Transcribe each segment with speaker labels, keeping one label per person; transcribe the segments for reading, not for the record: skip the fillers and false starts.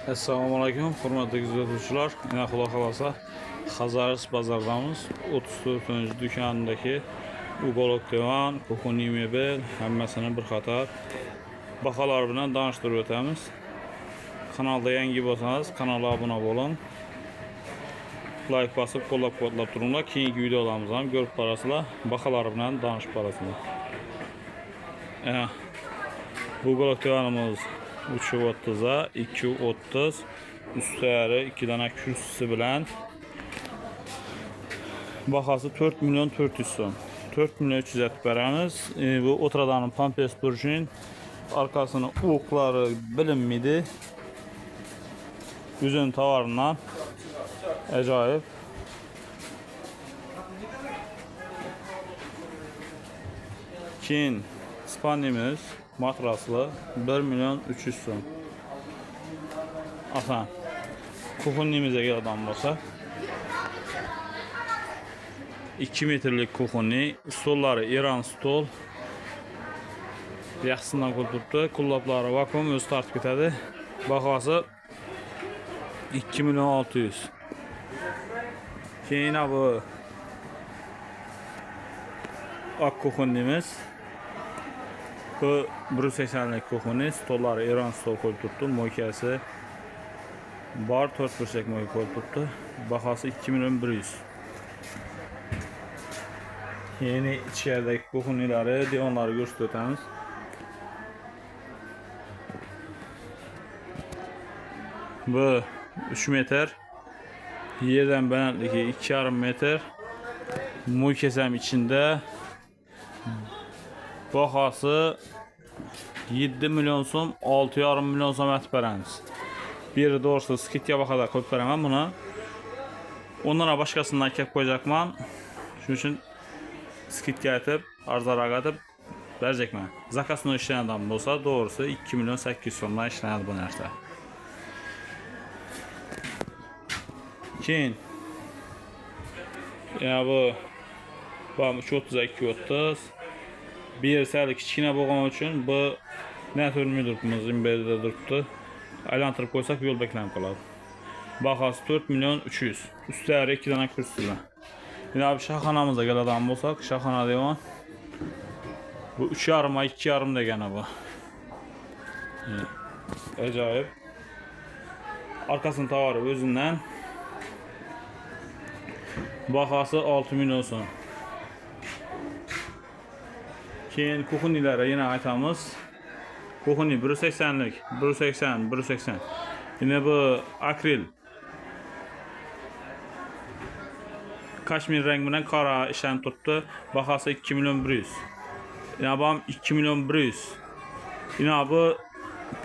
Speaker 1: Assalomu alaykum, hurmatli kuzatuvchilar. Yana xudo xolasa Xazaris bozordamiz. 34-do'kondagi uголок divan, kuxonniy mebel hammasini bir qator baholar bilan tanishtirib o'tamiz. Kanalda yangi bo'lsangiz, kanalga obuna bo'ling. Like bosib, qo'llab-quvvatlab turinglar. Keyingi videolarimizni ham ko'rib borasizlar, baholar bilan tanishib borasizlar. Bu uголок divanimiz 330'a 230 üstləri 2 dana kürsüsü bilan bahası 4 milyon 400 son 4 milyon 300 verəmiz. Bu otradanın Pampers Burjin arkasının uqları bilinmedi. Üzün tavarından acayip. Çin Spanimiz matraslı 1 milyon 300 son. Asan. Kuxonnimizə gəldən olsa 2 metrlik kuxonni, stolları İran stol. Yaxşısından qurtubdu. Kullapları vakuum öz tartib etədi. Baxası 2 milyon 600. Keyin bu ak kuxonnimiz. Bu 180'lik kuxonni, stolları İran stol qoyub tutdu. Moykası bar 4 bürsək moy qoyub tutdu. Baxası 2 milyon 100. Yeni içəridəki kuxonniləri, divanları göstərəcəyik. Bu 3 metr. Yerdən bənədliki 2,5 metr. Moy kəsəm içində. Baxası 7 milyon som, 6,5 milyon som ət verəmiz. Biri doğrusu skitya baxada qoyub verəməm buna. Onlara başqasından kep qoyacaqman. Şunun üçün skitya etib, arzara qatıb verəcəkmən. Zakasını işləyən adam olsa doğrusu 2 milyon 800 somdan işləyən bu nərsə. Keyin ya bu 230'a 230 bir sərli kiçkinə boğan üçün bu nə tür müdürümüz imberdə durubdu. Aylantırıb qoysaq yol bəklənib qalar. Baxası 4 milyon 300. Üstləri 2 dana kürsülər. Yine abi şaxanamıza gələdəm olsaq, şaxana divan. Bu 3,5'a 2,5 da gene bu. Acayip. Arkasının tavarı özündən. Baxası 6 milyon son. Keyin kuxonnilərə yenə aytamız. Kuxonni 180'lik, 180, 180. Yine bu akril. Kaşmir renginden kara işlem tuttu. Baxası 2 milyon 100. Yine bu 2 milyon 100. Yine bu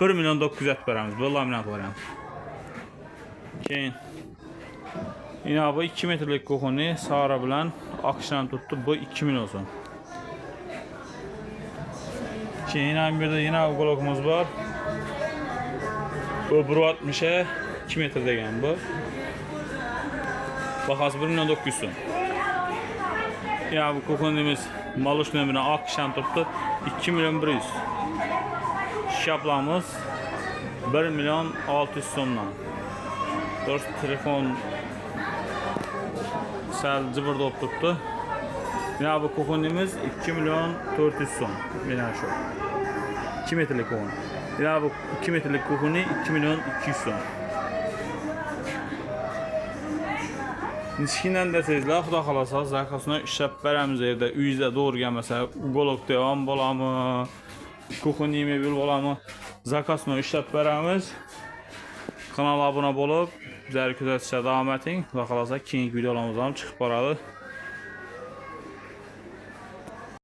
Speaker 1: 1 milyon 900 verəmiz. Bu laminat variant. Keyin yine bu 2 metrlik kuxonni sara bilan akışlan tuttu. Bu 2 milyon son. Keyin bir de yine uголокumuz var. Bu 1,60'a 2 metr degan bu. Baxası 1 milyon 900 son. Ya bu kuxonnimiz malış nömrünə akışlan tuttu. 2 milyon 100. Şaplamız 1 milyon 600 sondan. Doğrusu telefon sel cıbırda olup tuttu. Ya bu kuxonnimiz 2 milyon 400 son. Yine şu. 2 metrlik kuxonni. Ya bu 2 metrlik kuxonni 2 milyon 200 son. Nişkindən desəizlər, xuda xalasa, zakasına işləb verəmiz evdə, üyüzdə doğru gəlməsə, uголок divan bolamı, kuxonniy mebel bolamı, zakasına işləb verəmiz. Kanala abunə olub, bizləri gözətişə davam etin. Xuda xalasa, keyingi videolarımızdan çıxıb baralı.